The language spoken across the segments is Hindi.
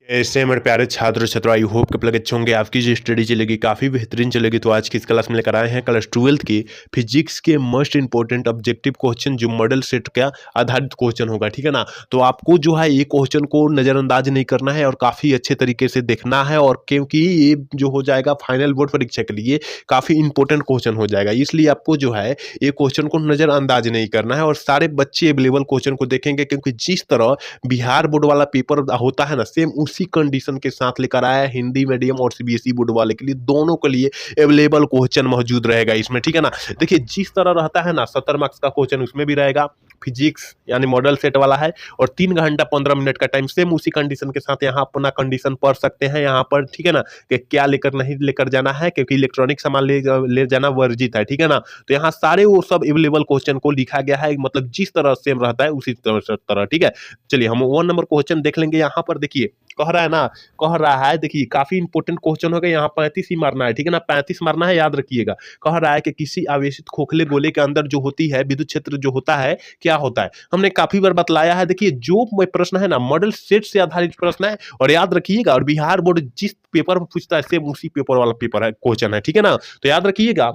ऐसे मेरे प्यारे छात्र छात्रा, आई होप कि प्लग अच्छे होंगे। आपकी जो स्टडी चलेगी काफ़ी बेहतरीन चलेगी। तो आज की इस क्लास में लेकर आए हैं क्लास 12th की फिजिक्स के मोस्ट इंपॉर्टेंट ऑब्जेक्टिव क्वेश्चन, जो मॉडल सेट का आधारित क्वेश्चन होगा, ठीक है ना। तो आपको जो है ये क्वेश्चन को नज़रअंदाज नहीं करना है और काफ़ी अच्छे तरीके से देखना है, और क्योंकि ये जो हो जाएगा फाइनल बोर्ड परीक्षा के लिए काफ़ी इंपॉर्टेंट क्वेश्चन हो जाएगा, इसलिए आपको जो है ये क्वेश्चन को नज़रअंदाज नहीं करना है और सारे बच्चे अवेलेबल क्वेश्चन को देखेंगे। क्योंकि जिस तरह बिहार बोर्ड वाला पेपर होता है ना, सेम उसी कंडीशन के साथ लेकर आया है हिंदी मीडियम और सीबीएसई बोर्ड वाले के लिए, दोनों के लिए अवेलेबल क्वेश्चन मौजूद रहेगा इसमें, ठीक है ना। देखिए जिस तरह रहता है ना 70 मार्क्स का क्वेश्चन उसमें भी रहेगा। फिजिक्स यानी मॉडल सेट वाला है और 3 घंटा 15 मिनट का टाइम, सेम उसी कंडीशन के साथ यहाँ अपना कंडीशन पढ़ सकते हैं यहाँ पर, ठीक है ना। कि क्या लेकर नहीं लेकर जाना है, क्योंकि इलेक्ट्रॉनिक सामान ले जाना वर्जित है, ठीक है ना। तो यहाँ सारे वो सब अवेलेबल क्वेश्चन को लिखा गया है, मतलब जिस तरह सेम रहता है उसी तरह, ठीक है। चलिए हम 1 नंबर क्वेश्चन देख लेंगे। यहाँ पर देखिए कह रहा है ना, कह रहा है, देखिए काफी इंपॉर्टेंट क्वेश्चन होगा। यहाँ 35 ही मारना है, ठीक है ना, 35 मारना है, याद रखिएगा। कह रहा है कि किसी आवेशित खोखले गोले के अंदर जो होती है विद्युत क्षेत्र जो होता है क्या होता है। हमने काफी बार बतलाया है। देखिए जो प्रश्न है ना मॉडल सेट से आधारित प्रश्न है, और याद रखिएगा, और बिहार बोर्ड जिस पेपर में पूछता है सेम उसी पेपर वाला पेपर है, क्वेश्चन है, ठीक है ना। तो याद रखिएगा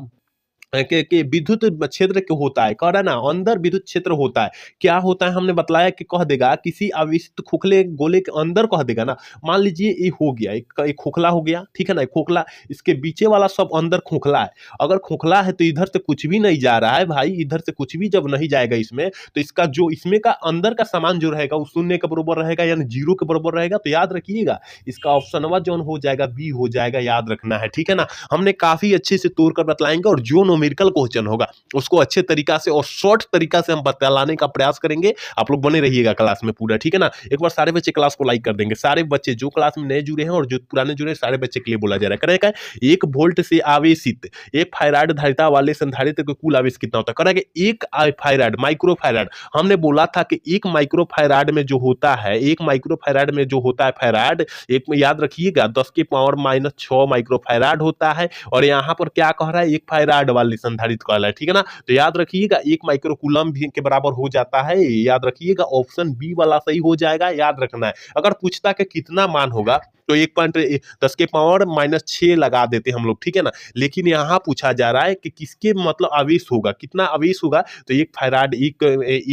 कि विद्युत क्षेत्र क्या होता है, कह रहा है ना अंदर विद्युत क्षेत्र होता है। क्या होता है हमने बतलाया कि कह देगा किसी आवेशित खोखले गोले के अंदर, कह देगा ना। मान लीजिए ये हो गया, एक खोखला हो गया, ठीक है ना, एक खोखला, इसके बीचे वाला सब अंदर खोखला है। अगर खोखला है तो इधर से कुछ भी नहीं जा रहा है भाई, इधर से कुछ भी जब नहीं जाएगा इसमें, तो इसका जो इसमें का अंदर का सामान जो रहेगा वो शून्य के बराबर रहेगा, यानी जीरो के बराबर रहेगा। तो याद रखिएगा इसका ऑप्शन जो हो जाएगा बी हो जाएगा, याद रखना है, ठीक है ना। हमने काफी अच्छे से तोड़ कर बतलाएंगे, और जो न्यूमेरिकल क्वेश्चन होगा उसको अच्छे तरीका से और शॉर्ट तरीका से हम बतलाने का प्रयास करेंगे। आप लोग बने रहिएगा क्लास में पूरा, ठीक है ना। एक बार सारे बच्चे क्लास को लाइक कर देंगे, सारे बच्चे जो क्लास में नए जुड़े हैं और जो पुराने जुड़े हैं, सारे बच्चे के लिए बोला जा रहा है। करेगा 1 वोल्ट से आवेशित 1 फैराड धारिता वाले संधारित्र का कुल आवेश कितना होता है। करेगा 1 फैराड माइक्रो फैराड। हमने बोला था कि 1 माइक्रो फैराड में जो होता है, 1 माइक्रो फैराड में जो होता है फैराड, एक में याद रखिएगा 10 की पावर -6 माइक्रो फैराड होता है। और यहाँ पर क्या कह रहा है, 1 फैराड वाली संधारित्र कॉइल है, ठीक है ना। तो याद रखिएगा 1 माइक्रो कूलम भी के बराबर हो जाता है, याद रखिएगा ऑप्शन बी वाला सही हो जाएगा, याद रखना है। अगर पूछता कि कितना मान होगा तो 1.10 के पावर -6 लगा देते हम लोग, ठीक है ना। लेकिन यहाँ पूछा जा रहा है कि किसके मतलब आवेश होगा, कितना आवेश होगा। तो 1 फैराड एक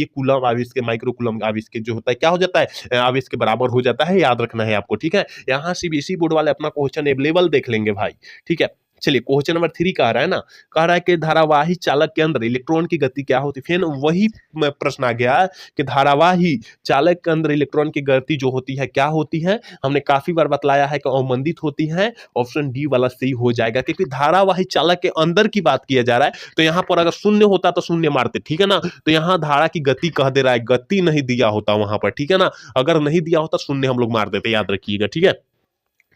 कूलम आवेश के, माइक्रो कूलम आवेश के जो होता है क्या हो जाता है, आवेश के बराबर हो जाता है, याद रखना है आपको, ठीक है। यहाँ सीबीएसई बोर्ड वाले अपना क्वेश्चन अवेलेबल देख लेंगे भाई, ठीक है। चलिए क्वेश्चन नंबर 3 कह रहा है ना, कह रहा है कि धारावाही चालक के अंदर इलेक्ट्रॉन की गति क्या होती है। फिर वही प्रश्न आ गया कि धारावाही चालक के अंदर इलेक्ट्रॉन की गति जो होती है क्या होती है। हमने काफी बार बतलाया है कि अवमंदित होती है, ऑप्शन डी वाला सही हो जाएगा। क्योंकि धारावाही चालक के अंदर की बात किया जा रहा है, तो यहाँ पर अगर शून्य होता तो शून्य मारते, ठीक है ना। तो यहाँ धारा की गति कह दे रहा है, गति नहीं दिया होता वहां पर, ठीक है ना। अगर नहीं दिया होता शून्य हम लोग मार देते, याद रखिएगा, ठीक है।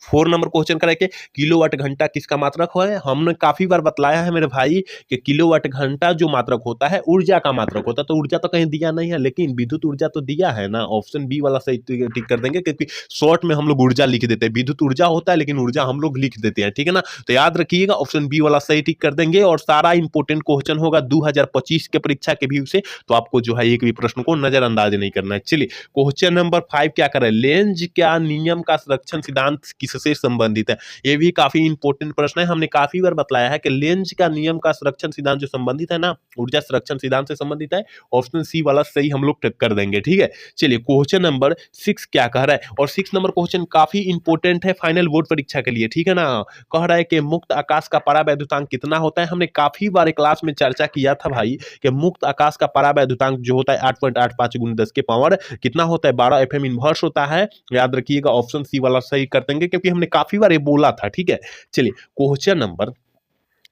4 नंबर क्वेश्चन करें कि किलोवाट घंटा किसका मात्रक है। हमने काफी बार बतलाया है मेरे भाई कि किलोवाट घंटा जो मात्रक होता है ऊर्जा का मात्रक होता है। तो ऊर्जा तो कहीं दिया नहीं है, लेकिन विद्युत ऊर्जा तो दिया है ना, ऑप्शन बी वाला सही टिक कर देंगे। क्योंकि शॉर्ट में हम लोग ऊर्जा लिख देते हैं, विद्युत ऊर्जा होता है लेकिन ऊर्जा हम लोग लिख देते हैं, ठीक है ना। तो याद रखिएगा ऑप्शन बी वाला सही टिक कर देंगे। और सारा इंपोर्टेंट क्वेश्चन होगा 2025 के परीक्षा के व्यू से, तो आपको जो है एक भी प्रश्न को नजरअंदाज नहीं करना है। चलिए क्वेश्चन नंबर 5 क्या कर रहे हैं, लेंज क्या नियम का संरक्षण सिद्धांत किससे संबंधित है। ये भी काफी इंपॉर्टेंट प्रश्न है। हमने काफी बार बतलाया है कि लेंज का नियम का संरक्षण सिद्धांत जो संबंधित है ना, ऊर्जा संरक्षण सिद्धांत से संबंधित है। ऑप्शन सी वाला सही हम लोग टिक कर देंगे, ठीक है। चलिए क्वेश्चन नंबर 6 क्या कह रहा है, और 6 नंबर क्वेश्चन काफी इंपॉर्टेंट है फाइनल बोर्ड परीक्षा के लिए, ठीक है ना। कह रहा है कि मुक्त आकाश का परावैद्युतांक कितना होता है। हमने काफी बार क्लास में चर्चा किया था भाई कि मुक्त आकाश का परावैद्युतांक जो होता है 8.85 × 10 के पावर कितना होता है, 12 FM इनवर्स होता है। याद रखिएगा ऑप्शन सी वाला सही कर देंगे, क्योंकि हमने काफी बार ये बोला था, ठीक है। चलिए क्वेश्चन नंबर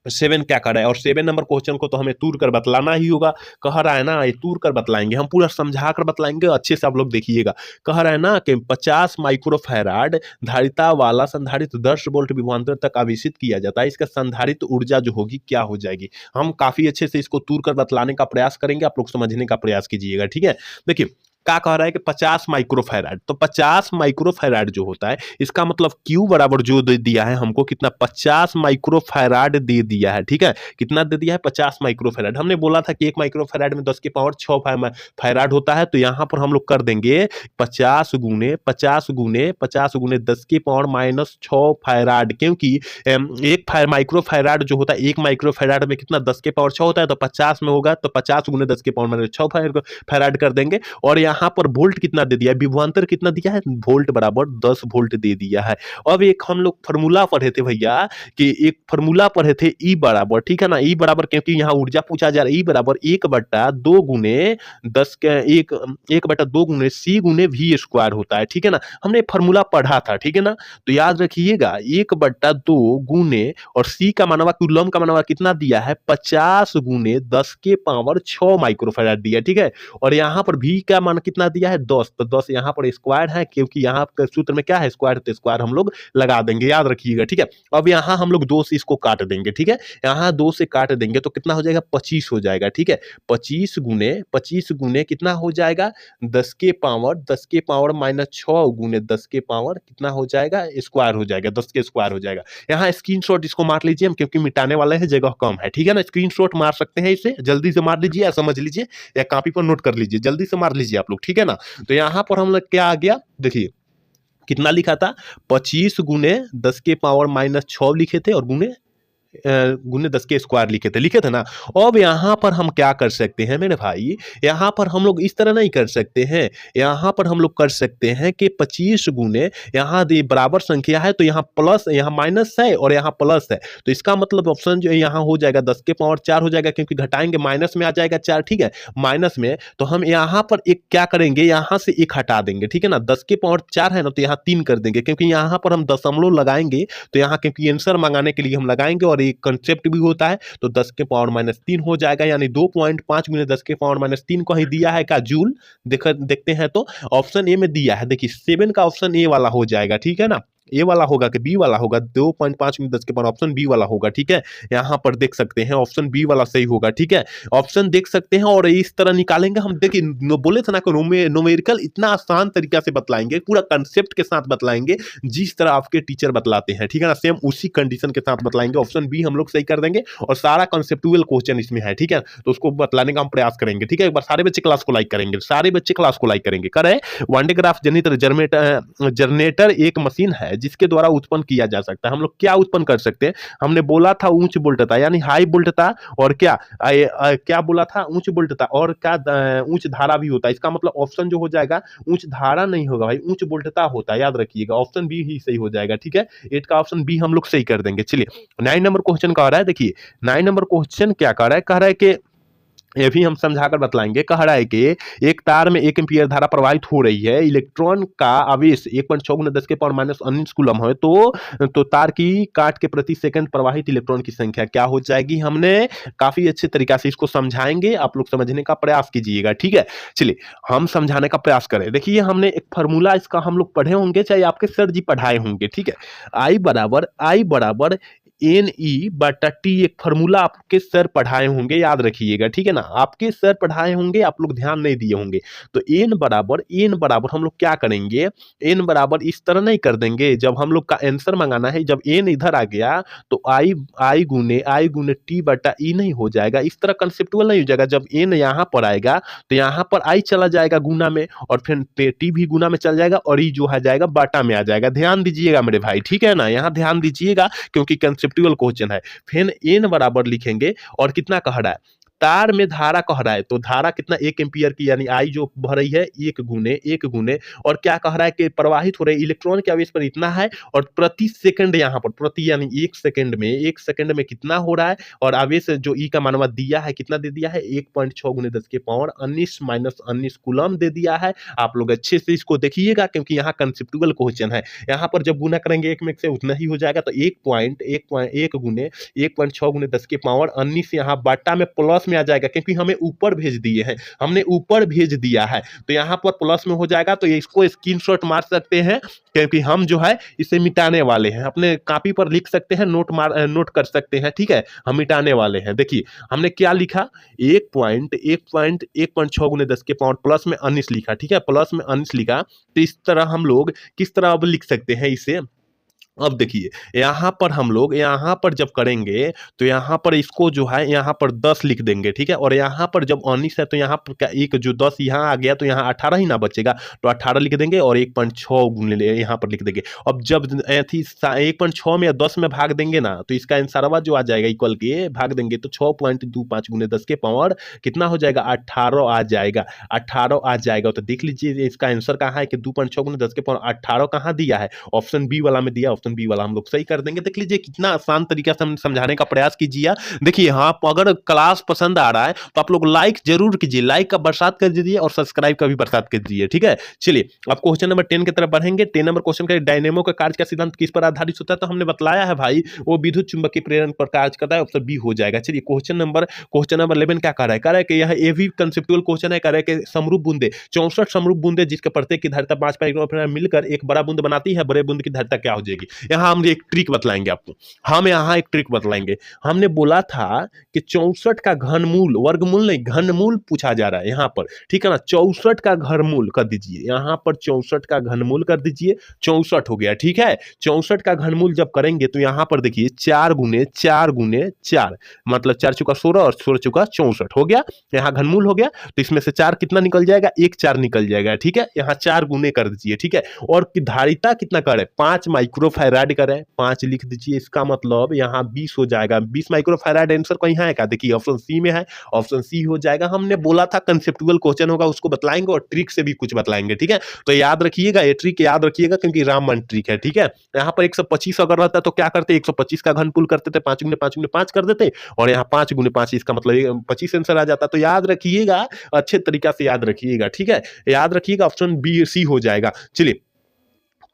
7 क्या कर रहा है, और 7 नंबर क्वेश्चन को तो हमें तूर कर बतलाना ही होगा। कह रहा है ना ये तूर कर बतलाएंगे, हम पूरा समझा कर बतलाएंगे, अच्छे से आप लोग देखिएगा। कह रहा है ना कि 50 माइक्रोफैराड धारिता वाला संधारित्र 10 वोल्ट विभवांतर तक आवेशित किया जाता है, इसका संधारित्र ऊर्जा जो होगी क्या हो जाएगी। हम काफी अच्छे से इसको तूर कर बतलाने का प्रयास करेंगे, आप लोग समझने का प्रयास कीजिएगा, ठीक है। देखिए क्या कह रहा है कि 50 माइक्रोफैराड। तो 50 माइक्रोफैराड जो होता है इसका मतलब क्यू बराबर जो दे दिया है हमको कितना 50 माइक्रोफैराड दे दिया है। ठीक है, कितना दे दिया है 50 माइक्रोफैराड। हमने बोला था कि 1 माइक्रोफैराड में 10 की पावर 6 फैराड होता है। तो यहां पर हम लोग कर देंगे 50 गुने 50 गुने 50 गुने 10 की पावर -6 फैराड, क्योंकि एक माइक्रोफैराड जो होता है 1 माइक्रोफैराड में कितना 10 के पावर 6 होता है। तो 50 में होगा तो 50 गुने 10 के पावर -6 फैराड कर देंगे। और यहाँ पर वोल्ट कितना दे दिया है, विभवांतर कितना दिया है, वोल्ट बराबर 10 वोल्ट दे दिया है। अब एक हम लोग फॉर्मूला पढ़े थे भैया कि एक फॉर्मूला पढ़े थे ई बराबर, ठीक है ना, ई बराबर, क्योंकि यहाँ ऊर्जा पूछा जा रहा है, ई बराबर 1/2 गुने 10 के 1/2 गुने सी गुने वी स्क्वायर होता है। ठीक है ना, हमने फॉर्मूला पढ़ा था। ठीक है ना, तो याद रखिएगा 1/2 गुने और सी का मानवा कूलम का मानवा कितना दिया है 50 गुने 10 के पावर 6 माइक्रोफैराड दिया। ठीक है, और यहाँ पर भी का मान कितना दिया है 10। तो 10 यहाँ पर स्क्वायर है, क्योंकि यहाँ पर सूत्र में क्या है स्क्वायर, तो स्क्वायर हम लोग लगा देंगे, याद रखिएगा। ठीक है, अब यहाँ हम लोग 2 से इसको काट देंगे। ठीक है, यहाँ 2 से काट देंगे तो कितना हो जाएगा 25 हो जाएगा। ठीक है, 25 गुने कितना हो जाएगा 10 के पावर -6 गुने 10 के पावर कितना हो जाएगा स्क्वायर हो जाएगा, 10 के स्क्वायर हो जाएगा। यहाँ स्क्रीनशॉट इसको मार लीजिए, हम क्योंकि मिटाने वाले हैं, जगह कम है। ठीक है ना, स्क्रीनशॉट मार सकते हैं, इसे जल्दी से मार लीजिए या समझ लीजिए या कॉपी पर नोट कर लीजिए, जल्दी से मार लीजिए आप लोग। ठीक है ना, तो यहाँ पर हम लोग क्या आ गया, देखिए कितना लिखा था 25 गुने 10 के पावर -6 लिखे थे और गुने 10 के स्क्वायर लिखे थे ना। अब यहाँ पर हम क्या कर सकते हैं मेरे भाई, यहाँ पर हम लोग इस तरह नहीं कर सकते हैं, यहाँ पर हम लोग कर सकते हैं कि 25 गुने यहाँ बराबर संख्या है तो यहाँ प्लस, यहाँ माइनस है और यहाँ प्लस है। तो इसका मतलब ऑप्शन जो है यहाँ हो जाएगा 10 के पावर 4 हो जाएगा, क्योंकि घटाएंगे माइनस में आ जाएगा 4। ठीक है, माइनस में तो हम यहाँ पर एक क्या करेंगे, यहाँ से एक हटा देंगे। ठीक है ना, 10 के पावर 4 है ना, तो यहाँ 3 कर देंगे, क्योंकि यहाँ पर हम दशमलव लगाएंगे तो यहाँ क्योंकि आंसर मंगाने के लिए हम लगाएंगे और एक कंसेप्ट भी होता है। तो 10 के पावर -3 हो जाएगा, यानी 2.5 गुने 10 के पावर -3 को ही दिया है क्या जूल, देखते हैं तो ऑप्शन ए में दिया है। देखिए 7 का ऑप्शन ए वाला हो जाएगा। ठीक है ना, ए वाला होगा कि बी वाला होगा, 2.5 में 10 के पावर ऑप्शन बी वाला होगा। ठीक है, यहाँ पर देख सकते हैं ऑप्शन बी वाला सही होगा। ठीक है, ऑप्शन देख सकते हैं और इस तरह निकालेंगे हम। देखिए बोले थे ना कि न्यूमेरिकल इतना आसान तरीका से बतलाएंगे, पूरा कंसेप्ट के साथ बतलाएंगे, जिस तरह आपके टीचर बतलाते हैं। ठीक है ना, सेम उसी कंडीशन के साथ बतलाएंगे। ऑप्शन बी हम लोग सही कर देंगे और सारा कंसेप्टुअल क्वेश्चन इसमें है। ठीक है, तो उसको बतलाने का हम प्रयास करेंगे। ठीक है, एक बार सारे बच्चे क्लास को लाइक करेंगे, सारे बच्चे क्लास को लाइक करेंगे। करे वांडेग्राफ जनरेटर एक मशीन है जिसके द्वारा उत्पन्न किया जा सकता है। हम लोग क्या उत्पन्न कर सकते हैं, हमने बोला था उच्च वोल्टता यानी हाई वोल्टता, और क्या बोला था उच्च वोल्टता, और क्या उच्च धारा भी होता है। इसका मतलब ऑप्शन जो हो जाएगा उच्च धारा नहीं होगा भाई, उच्च वोल्टता होता है, याद रखिएगा। ऑप्शन बी ही सही हो जाएगा। ठीक है, 8 का ऑप्शन बी हम लोग सही कर देंगे। चलिए 9 नंबर क्वेश्चन कह रहा है, देखिए 9 नंबर क्वेश्चन क्या कह रहा है, कह रहा है कि ये भी हम समझाकर बतलाएंगे। कह रहा है कि एक तार में 1 एम्पीयर धारा प्रवाहित हो रही है, इलेक्ट्रॉन का आवेश 1.6 गुना 10 के पावर -19 कूलम है, तो तार की काट के प्रति सेकंड प्रवाहित इलेक्ट्रॉन की संख्या क्या हो जाएगी। हमने काफी अच्छे तरीका से इसको समझाएंगे, आप लोग समझने का प्रयास कीजिएगा। ठीक है, चलिए हम समझाने का प्रयास करें। देखिए हमने एक फॉर्मूला इसका हम लोग पढ़े होंगे, चाहे आपके सर जी पढ़ाए होंगे। ठीक है, आई बराबर NE/T, एक फॉर्मूला आपके सर पढ़ाए होंगे, याद रखिएगा। ठीक है ना, आपके सर पढ़ाए होंगे, आप लोग ध्यान नहीं दिए होंगे। तो एन बराबर हम लोग क्या करेंगे, एन बराबर इस तरह नहीं कर देंगे। जब हम लोग का आंसर मंगाना है, जब एन इधर आ गया तो आई गुने T/E नहीं हो जाएगा, इस तरह कंसेप्टुअल नहीं हो जाएगा। जब एन यहाँ पर आएगा तो यहाँ पर आई चला जाएगा गुना में, और फिर टी भी गुना में चल जाएगा, और ई जो है जाएगा बाटा में आ जाएगा। ध्यान दीजिएगा मेरे भाई, ठीक है ना, यहाँ ध्यान दीजिएगा क्योंकि कंसेप्टुअल क्वेश्चन है। फिर एन बराबर लिखेंगे और कितना कह रहा है, तार में धारा कह रहा है, तो धारा कितना 1 एम्पीयर की, यानी आई जो बह रही है 1 गुने, और क्या कह रहा है कि प्रवाहित हो रहे इलेक्ट्रॉन के आवेश पर इतना है, और प्रति सेकंड यहाँ पर प्रति यानी 1 सेकंड में कितना हो रहा है, और आवेश जो ई का मानवा दिया है कितना दे दिया है 1.6 गुने 10 के पावर 19 कूलम दे दिया है। आप लोग अच्छे से इसको देखिएगा क्योंकि यहाँ कंसेप्टुअल क्वेश्चन है। यहाँ पर जब गुना करेंगे एक में से उतना ही हो जाएगा, तो 1.6 गुने 10 के पावर 19 यहाँ बाटा में प्लस में आ जाएगा क्योंकि हमें ऊपर भेज दिए हैं, हमने ऊपर भेज दिया है, तो यहाँ पर प्लस में हो जाएगा। तो इसको स्क्रीनशॉट मार सकते हैं क्योंकि हम जो है इसे मिटाने वाले हैं, अपने कॉपी पर लिख सकते हैं, नोट कर सकते हैं, ठीक है। हम मिटाने वाले हैं। देखिए हमने क्या लिखा, 1.6 × 10 के पावर प्लस में 19 लिखा, ठीक है, प्लस में 19 लिखा। तो इस तरह हम लोग किस तरह अब लिख सकते हैं इसे। अब देखिए यहाँ पर हम लोग यहाँ पर जब करेंगे तो यहाँ पर इसको जो है यहाँ पर 10 लिख देंगे, ठीक है। और यहाँ पर जब 19 है तो यहाँ पर एक जो 10 यहाँ आ गया तो यहाँ 18 ही ना बचेगा, तो 18 लिख देंगे और 1.6 गुने यहाँ पर लिख देंगे। अब जब 1.6 में या 10 में भाग देंगे ना तो इसका आंसर जो आ जाएगा इक्वल के भाग देंगे तो 6.25 × 10 के पावर कितना हो जाएगा, 18 आ जाएगा, 18 आ जाएगा। तो देख लीजिए इसका आंसर कहाँ है कि 2.6 × 10 के पावर 18 कहाँ दिया है, ऑप्शन बी वाला में दिया, ऑप्शन बी वाला हम लोग सही कर देंगे। देख लीजिए कितना आसान तरीका से हम समझाने का प्रयास कीजिए। देखिए हाँ, अगर क्लास पसंद आ रहा है तो आप लोग लाइक जरूर कीजिए, लाइक का बरसात कर दीजिए और सब्सक्राइब का भी बरसात कर दीजिए, ठीक है। चलिए अब क्वेश्चन नंबर 10 की तरफ बढ़ेंगे। 10 नंबर क्वेश्चन का डायनेमो का कार्य का सिद्धांत किस पर आधारित होता है, तो हमने बतलाया है भाई वो विद्युत चुंबकीय प्रेरण पर कार्य करता है, ऑप्शन बी हो जाएगा। चलिए क्वेश्चन नंबर 11 क्या कर रहा है कि यह एवी कंसेप्चुअल क्वेश्चन है, कह रहा है कि समरूप बूंदे 64 समरूप बूंदे जिसके प्रत्येक की धारिता 5 माइक्रोफैराड मिलकर एक बड़ा बूंद बनाती है, बड़े बूंद की धारिता क्या हो जाएगी। यहाँ हम एक ट्रिक बतलाएंगे आपको, हम यहाँ एक ट्रिक बतलाएंगे। हमने बोला था कि 64 का घनमूल, वर्गमूल नहीं घनमूल पूछा जा रहा है यहाँ पर, ठीक है ना। 64 का घनमूल कर दीजिए, यहाँ पर 64 का घनमूल कर दीजिए, 64 हो गया, ठीक है। 64 का घनमूल जब करेंगे तो यहाँ पर देखिए 4 × 4 × 4 मतलब 4 चुका 16 और 16 चुका 64 हो गया, यहाँ घनमूल हो गया। तो इसमें से 4 कितना निकल जाएगा, 1 4 निकल जाएगा, ठीक है। यहाँ 4 गुने कर दीजिए, ठीक है। और धारिता कितना करे, 5 माइक्रोफैराड करे, 5 लिख दीजिए। इसका मतलब यहाँ 20 हो जाएगा, 20 माइक्रोफैराड आंसर कहीं है क्या, देखिए ऑप्शन सी में है, ऑप्शन सी हो जाएगा। हमने बोला था कंसेप्चुअल क्वेश्चन होगा, उसको बतलाएंगे और ट्रिक से भी कुछ बतलाएंगे, ठीक है। तो याद रखिएगा, ये ट्रिक याद रखिएगा क्योंकि रामबन ट्रिक है, ठीक है। यहाँ पर 125 अगर रहता तो क्या करते, 125 का घनमूल करते थे, 5 × 5 × 5 कर देते, और यहाँ 5 × 5 इसका मतलब 25 आंसर आ जाता। तो याद रखिएगा, अच्छे तरीका से याद रखिएगा, ठीक है। याद रखिएगा ऑप्शन बी सी हो जाएगा। चलिए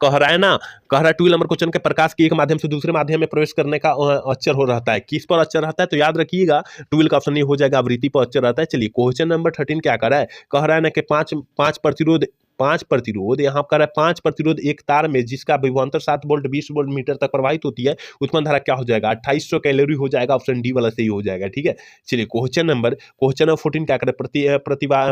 कह रहा है ना, कह रहा है 12 नंबर क्वेश्चन के प्रकाश के एक माध्यम से दूसरे माध्यम में प्रवेश करने का अक्षर हो रहता है, किस पर अक्षर रहता है, तो याद रखिएगा 12 का ऑप्शन ये हो जाएगा, आवृत्ति पर अक्षर रहता है। चलिए क्वेश्चन नंबर 13 क्या कर रहा है, कह रहा है ना कि पांच प्रतिरोध यहाँ कर है, 5 प्रतिरोध एक तार में जिसका विभवांतर 7 वोल्ट 20 वोल्ट मीटर तक प्रवाहित होती है, उत्पन्न धारा क्या हो जाएगा, 2800 कैलोरी हो जाएगा, ऑप्शन डी वाला सही हो जाएगा, ठीक है। चलिए क्वेश्चन नंबर 14 क्या करे,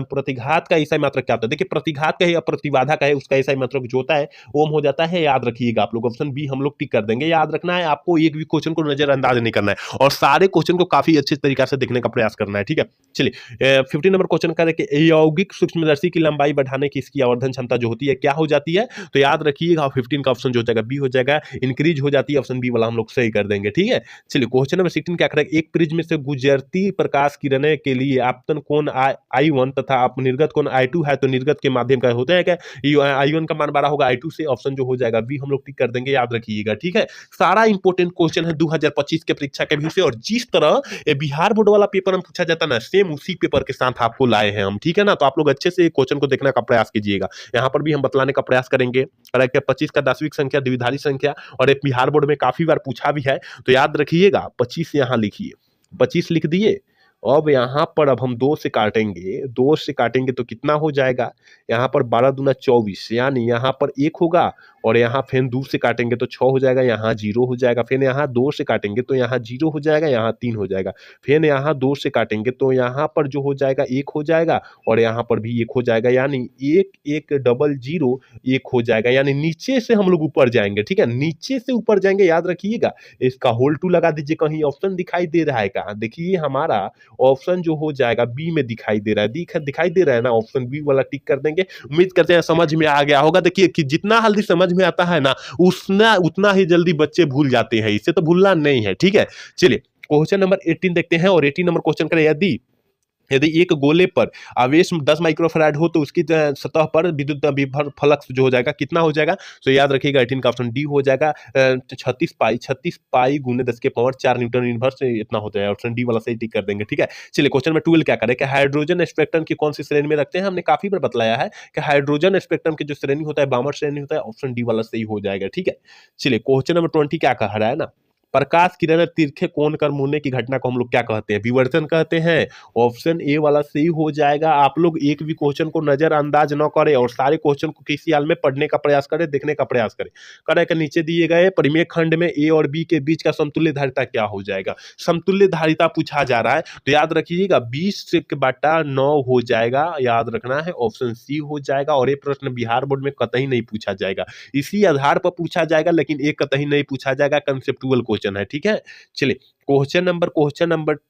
प्रतिघात का ईसाई मात्रक क्या होता है, देखिए प्रतिघात का है या प्रतिबाधा का है, उसका ईसाई मात्रक जो होता है ओम हो जाता है, याद रखिएगा आप लोग, ऑप्शन बी हम लोग टिक कर देंगे। याद रखना है आपको, एक भी क्वेश्चन को नजरअंदाज नहीं करना है और सारे क्वेश्चन को काफी अच्छे तरीके से देखने का प्रयास करना है, ठीक है। चलिए 15 नंबर क्वेश्चन करें कि यौगिक सूक्ष्मदर्शी की लंबाई बढ़ाने की इसकी आवर्धन क्षमता जो होती है क्या हो जाती है, तो याद रखिएगा 15 का ऑप्शन जो हो जाएगा बी हो जाएगा, इंक्रीज हो जाती है, ऑप्शन बी वाला हम लोग सही कर देंगे, ठीक है। चलिए क्वेश्चन नंबर 16 क्या करें, एक प्रिज्म में से गुजरती प्रकाश किरणें के लिए आपतन कोण I1 तथा आप निर्गत कोण I2 है, तो निर्गत के माध्यम का होता है क्या, I1 का मान 12 होगा, I2 से ऑप्शन जो हो जाएगा बी हम लोग टिक कर देंगे, याद रखिएगा, ठीक है। सारा इंपोर्टेंट क्वेश्चन है 2025 के परीक्षा के भी से, और जिस तरह ये बिहार बोर्ड वाला पेपर हम पूछा जाता है ना, सेम उसी पेपर के साथ आपको लाए हैं हम, ठीक है ना। तो आप लोग अच्छे से क्वेश्चन को देखने का प्रयास कीजिएगा, यहाँ पर भी हम बतलाने का प्रयास करेंगे। 25 का दार्शनिक संख्या, द्विधारी संख्या, और एक बिहार बोर्ड में काफी बार पूछा भी है, तो याद रखिएगा 25 यहाँ लिखिए, 25 लिख दिए। अब यहाँ पर अब हम 2 से काटेंगे, 2 से काटेंगे तो कितना हो जाएगा, यहाँ पर 12 दूना 24, यानी यहाँ पर 1 होगा, और यहाँ फिर 2 से काटेंगे तो 6 हो जाएगा, यहाँ 0 हो जाएगा, फिर यहाँ 2 से काटेंगे तो यहाँ 0 हो जाएगा, यहाँ 3 हो जाएगा, फिर यहाँ 2 से काटेंगे तो यहाँ पर जो हो जाएगा 1 हो जाएगा, और यहाँ पर भी 1 हो जाएगा, यानी 1 1 डबल 0 1 हो जाएगा, यानी नीचे से हम लोग ऊपर जाएंगे, ठीक है, नीचे से ऊपर जाएंगे। याद रखिएगा, इसका होल 2 लगा दीजिए, कहीं ऑप्शन दिखाई दे रहा है क्या, देखिए हमारा ऑप्शन जो हो जाएगा बी में दिखाई दे रहा है, दिखाई दे रहा है ना, ऑप्शन बी वाला टिक कर देंगे। उम्मीद करते हैं समझ में आ गया होगा। देखिए कि जितना जल्दी समझ में आता है ना, उतना ही जल्दी बच्चे भूल जाते हैं, इसे तो भूलना नहीं है, ठीक है। चलिए क्वेश्चन नंबर 18 देखते हैं, और 18 नंबर क्वेश्चन करें, यदि एक गोले पर आवेश 10 माइक्रोफैराड हो तो उसकी सतह पर विद्युत विभव फ्लक्स जो हो जाएगा कितना हो जाएगा, तो याद रखिएगा 18 का ऑप्शन डी हो जाएगा, 36 पाई गुने 10 के पावर 4 न्यूटन इनवर्स इतना होता है, ऑप्शन डी वाला सही टिक कर देंगे, ठीक है। चलिए क्वेश्चन में 12 क्या करें कि हाइड्रोजन स्पेक्ट्रम की कौन सी श्रेणी में रखते हैं, हमने काफी बार बतलाया है कि हाइड्रोजन स्पेक्ट्रम की जो श्रेणी होता है बामर श्रेणी होता है, ऑप्शन डी वाला सही हो जाएगा, ठीक है। चलिए क्वेश्चन नंबर 20 क्या कह रहा है ना, प्रकाश किरण तिरछे कोण कर मुड़ने की घटना को हम लोग क्या कहते हैं? विवर्तन कहते हैं। ऑप्शन ए वाला सही हो जाएगा। आप लोग एक भी क्वेश्चन को नजरअंदाज न करें और सारे क्वेश्चन को किसी हाल में पढ़ने का प्रयास करें, देखने का प्रयास करें। करें के नीचे दिए गए परिमेय खंड में ए और बी के बीच का समतुल्य धारिता क्या हो जाएगा? समतुल्य धारिता पूछा जा रहा है तो याद रखिएगा 20/9 हो जाएगा, याद रखना है ऑप्शन सी हो जाएगा। और ये प्रश्न बिहार बोर्ड में कतई नहीं पूछा जाएगा, इसी आधार पर पूछा जाएगा, लेकिन एक कतई नहीं पूछा जाएगा, कंसेप्चुअल क्वेश्चन है, ठीक है। चलिए क्वेश्चन नंबर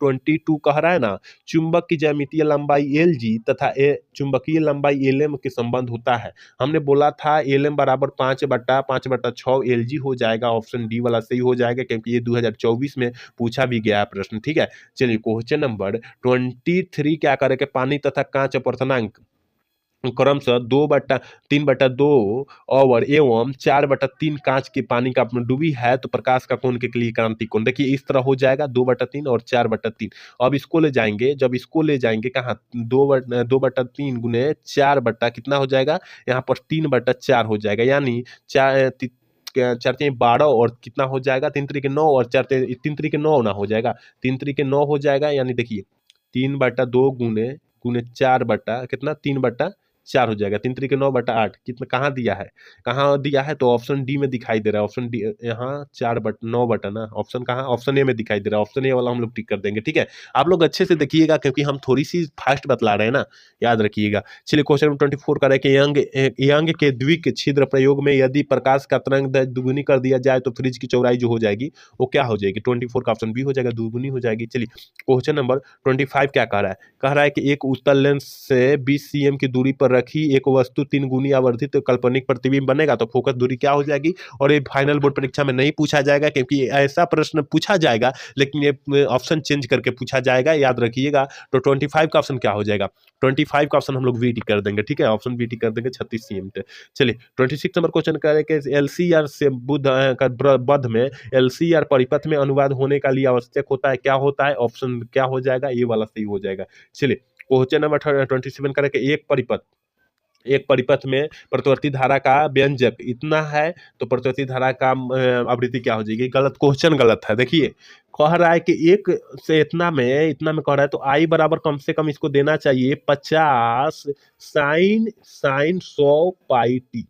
22 कह रहा है ना, चुंबक की ज्यामितीय लंबाई एल जी तथा चुंबकीय लंबाई एल एम के संबंध होता है। हमने बोला था एल एम बराबर 5/6 एल जी हो जाएगा। ऑप्शन डी वाला सही हो जाएगा क्योंकि ये 2024 में पूछा भी गया है प्रश्न, ठीक है। चलिए क्वेश्चन नंबर 23 क्या करेंगे, पानी तथा कांच अपवर्तनांक क्रमशः 3/2 और एवं 4/3 कांच के पानी का डूबी है तो प्रकाश का कोण के लिए क्रांति कोण देखिए इस तरह हो जाएगा 2/3 और 4/3। अब इसको ले जाएंगे, जब इसको ले जाएंगे कहाँ 2/3 गुने 4 बट्टा कितना हो जाएगा, यहाँ पर 3/4 हो जाएगा, यानी 4×4 = 12 और कितना हो जाएगा 3×3 = 9 और 3×3 = 9 ना हो जाएगा, 3×3 = 9 हो जाएगा, यानी देखिए 3/2 गुने 4 बट्टा कितना 3/4 हो जाएगा, 3×3 = 9/8 कितना कहाँ दिया है, कहाँ दिया है तो ऑप्शन डी में दिखाई दे रहा है। ऑप्शन डी यहाँ 9 बटा ना, ऑप्शन कहाँ, ऑप्शन ए में दिखाई दे रहा है। ऑप्शन ए वाला हम लोग टिक कर देंगे, ठीक है। आप लोग अच्छे से देखिएगा क्योंकि हम थोड़ी सी फास्ट बतला रहे हैं ना, याद रखिएगा। चलिए क्वेश्चन नंबर 24 का है कि यंग के द्विक छिद्र प्रयोग में यदि प्रकाश का तरंग दैर्ध्य दुगुनी कर दिया जाए तो फ्रिज की चौड़ाई जो हो जाएगी वो क्या हो जाएगी, 24 का ऑप्शन बी हो जाएगा, दुगुनी हो जाएगी। चलिए क्वेश्चन नंबर 25 क्या कह रहा है, कह रहा है कि एक उत्तल लेंस से 20 cm की दूरी पर रखी एक वस्तु 3 गुनी आवर्धित तो काल्पनिक प्रतिबिंब बनेगा तो फोकस दूरी क्या हो जाएगी। और ये फाइनल बोर्ड परीक्षा में नहीं पूछा जाएगा क्योंकि ऐसा प्रश्न पूछा जाएगा लेकिन ये ऑप्शन चेंज करके पूछा जाएगा, याद रखिएगा। तो 25 का ऑप्शन क्या हो जाएगा, 25 का ऑप्शन हम लोग वी टी कर देंगे, ठीक है, ऑप्शन वी टी कर देंगे 36 cm। चलिए 26 नंबर क्वेश्चन कह रहे हैं कि LCR से बद्ध में LCR परिपथ में अनुवाद होने का लिए आवश्यक होता है, क्या होता है, ऑप्शन क्या हो जाएगा, ये वाला सही हो जाएगा। चलिए क्वेश्चन नंबर 27 करें कि एक परिपथ में प्रतिवर्ती धारा का व्यंजक इतना है तो प्रतिवर्ती धारा का आवृत्ति क्या हो जाएगी, गलत, क्वेश्चन गलत है। देखिए कह रहा है कि एक से इतना में कह रहा है तो आई बराबर कम से कम इसको देना चाहिए 50 साइन 100 पाई टी।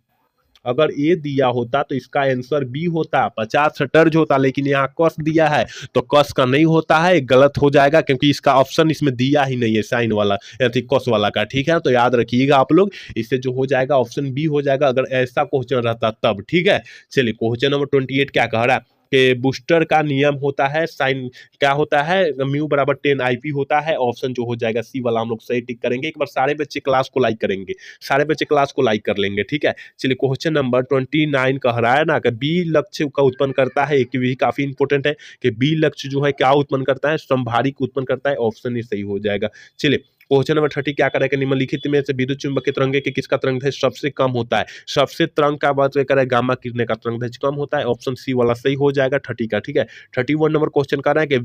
अगर ए दिया होता तो इसका आंसर बी होता, 50 टर्ज होता, लेकिन यहाँ कस दिया है तो कस का नहीं होता है, गलत हो जाएगा क्योंकि इसका ऑप्शन इसमें दिया ही नहीं है साइन वाला या कस वाला का, ठीक है। तो याद रखिएगा आप लोग, इससे जो हो जाएगा ऑप्शन बी हो जाएगा अगर ऐसा क्वेश्चन रहता तब, ठीक है। चलिए क्वेश्चन नंबर 28 क्या कह रहा है कि बूस्टर का नियम होता है साइन क्या होता है, म्यू बराबर 10 IP होता है। ऑप्शन जो हो जाएगा सी वाला हम लोग सही टिक करेंगे। एक बार सारे बच्चे क्लास को लाइक करेंगे, सारे बच्चे क्लास को लाइक कर लेंगे, ठीक है। चलिए क्वेश्चन नंबर 29 कह रहा है ना कि बी लक्ष्य का उत्पन्न करता है, एक भी काफी इंपॉर्टेंट है कि बी लक्ष्य जो है क्या उत्पन्न करता है, संभारिक उत्पन्न करता है। ऑप्शन ही सही हो जाएगा। चलिए क्वेश्चन नंबर 30 क्या करेगा, निम्नलिखित में से विद्युत चुंबकीय तरंगे के किसका तरंग दैर्ध्य सबसे कम होता है, सबसे तरंग का बात करें गामा किरणें का तरंग दैर्ध्य कम होता है। ऑप्शन सी वाला सही हो जाएगा 30 का, ठीक है। 31 नंबर क्वेश्चन कर रहा है कि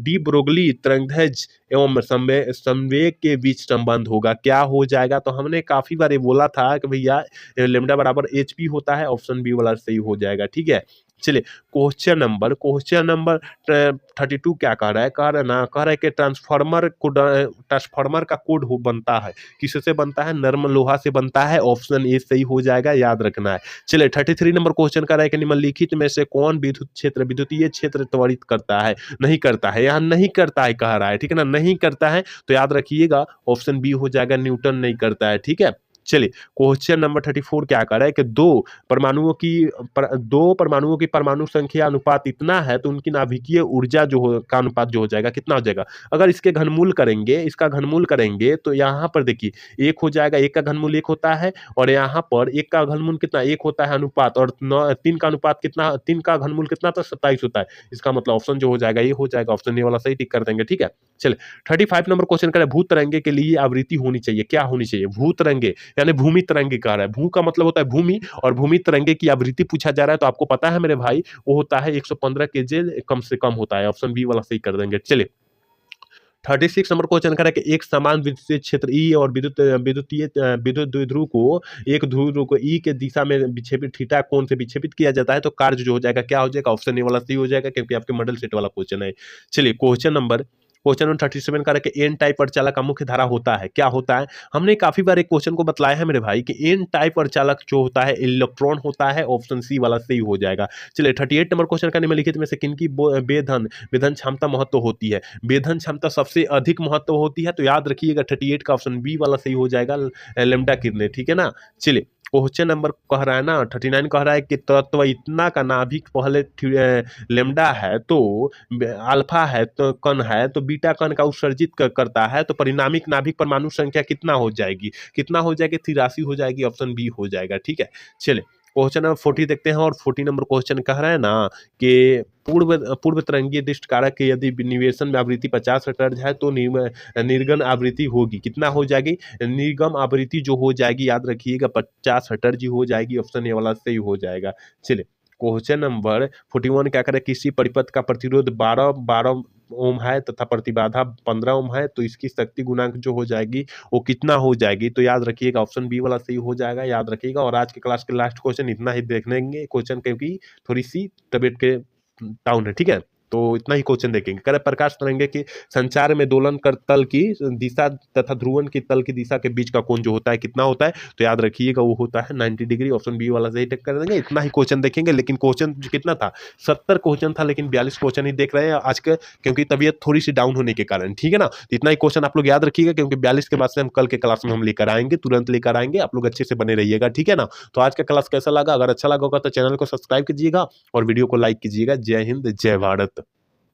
डी ब्रोगली तरंग दैर्ध्य एवं संवेग के बीच संबंध होगा, क्या हो जाएगा। तो हमने काफी बार ये बोला था कि भैया लेमडा बराबर HP होता है, ऑप्शन बी वाला सही हो जाएगा, ठीक है। चलिए क्वेश्चन नंबर 32 क्या कह रहा है, कह रहा है कि ट्रांसफार्मर का कोड बनता है, किससे बनता है, नर्म लोहा से बनता है। ऑप्शन ए सही हो जाएगा, याद रखना है। चलिए 33 नंबर क्वेश्चन कह रहा है कि निम्नलिखित में से कौन विद्युतीय क्षेत्र त्वरित करता है, नहीं करता है, यहाँ नहीं करता है कह रहा है, ठीक है ना, नहीं करता है तो याद रखिएगा ऑप्शन बी हो जाएगा, न्यूटन नहीं करता है, ठीक है। चलिए क्वेश्चन नंबर 34 क्या कर रहा है कि दो परमाणुओं की परमाणु संख्या अनुपात इतना है तो उनकी नाभिकीय ऊर्जा जो हो का अनुपात जो हो जाएगा कितना हो जाएगा। अगर इसका घनमूल करेंगे तो यहाँ पर देखिए एक हो जाएगा, एक का घनमूल 1 होता है और यहाँ पर एक का घनमूल कितना 1 होता है अनुपात, और 3 का अनुपात कितना, 3 का घनमूल कितना था 27 होता है। इसका मतलब ऑप्शन जो हो जाएगा ये हो जाएगा, ऑप्शन ए वाला सही टिक कर देंगे, ठीक है। चलिए 35 नंबर क्वेश्चन करें, भू तरंगे के लिए आवृत्ति होनी चाहिए, क्या होनी चाहिए, भू तरंगे यानी भूमि तरंगे कह रहा है। भू का मतलब होता है भूमि और भूमि तरंगे की आवृत्ति पूछा जा रहा है तो आपको पता है मेरे भाई वो होता है 115 kJ कम से कम होता है। ऑप्शन बी वाला सही कर देंगे। चलिए 36 नंबर क्वेश्चन कह रहा है कि एक समान विद्युत क्षेत्र ई और विद्युत द्विध्रुव को एक ध्रुव को ई के दिशा में विक्षेपित थीटा कोण से विक्षेपित किया जाता है तो कार्य जो हो जाएगा क्या हो जाएगा, ऑप्शन ए वाला सही हो जाएगा क्योंकि आपके मॉडल सेट वाला क्वेश्चन है। चलिए क्वेश्चन नंबर 37 का कि एन टाइप अर्धचालक का मुख्य धारा होता है, क्या होता है? हमने काफी बार एक क्वेश्चन को बतलाया है मेरे भाई कि एन टाइप अर्धचालक जो होता है इलेक्ट्रॉन होता है, ऑप्शन सी वाला सही हो जाएगा। चलिए 38 नंबर क्वेश्चन का निम्नलिखित में से किनकी वेधन क्षमता महत्व होती है? वेधन क्षमता सबसे अधिक महत्व होती है तो याद रखिएगा 38 का ऑप्शन बी वाला सही हो जाएगा, लैम्ब्डा किरणें, ठीक है ना। चलिए क्वेश्चन नंबर कह रहा है ना 39 कह रहा है कि तत्व इतना का नाभिक पहले लेमडा है तो अल्फा है तो कण है तो बीटा कण का उत्सर्जित करता है तो परिणामिक नाभिक परमाणु संख्या कितना हो जाएगी, 83 हो जाएगी, ऑप्शन बी हो जाएगा, ठीक है। चलिए क्वेश्चन नंबर 40 देखते हैं और 40 नंबर क्वेश्चन कह रहा है ना कि पूर्व तरंगीय दृष्टि कारक के यदि निवेशन में आवृत्ति 50 हर्ट्ज है तो निर्गम आवृत्ति होगी कितना हो जाएगी, निर्गम आवृत्ति जो हो जाएगी याद रखिएगा 50 हर्ट्ज हो जाएगी, ऑप्शन ए वाला सही हो जाएगा। चलिए क्वेश्चन नंबर 41 क्या करें, किसी परिपथ का प्रतिरोध 12 ओम है तथा प्रतिबाधा 15 ओम है तो इसकी शक्ति गुणांक जो हो जाएगी वो कितना हो जाएगी, तो याद रखिएगा ऑप्शन बी वाला सही हो जाएगा, याद रखिएगा। और आज के क्लास के लास्ट क्वेश्चन इतना ही देखेंगे क्वेश्चन क्योंकि थोड़ी सी तबीयत के डाउन है, ठीक है, तो इतना ही क्वेश्चन देखेंगे। करे प्रकाश तरंगे के संचार में दोलन कर तल की दिशा तथा ध्रुवन की तल की दिशा के बीच का कोण जो होता है कितना होता है, तो याद रखिएगा वो होता है 90 डिग्री, ऑप्शन बी वाला सही टिक कर देंगे। इतना ही क्वेश्चन देखेंगे, लेकिन क्वेश्चन कितना था 70 क्वेश्चन था लेकिन 42 क्वेश्चन ही देख रहे हैं आज के, क्योंकि तबीयत थोड़ी सी डाउन होने के कारण, ठीक है ना। तो इतना ही क्वेश्चन आप लोग याद रखिएगा क्योंकि 42 के बाद से हम कल के क्लास में हम लेकर आएंगे, तुरंत लेकर आएंगे, आप लोग अच्छे से बने रहिएगा, ठीक है ना। तो आज का क्लास कैसा लगा, अगर अच्छा लगा होगा तो चैनल को सब्सक्राइब कीजिएगा और वीडियो को लाइक कीजिएगा। जय हिंद, जय भारत।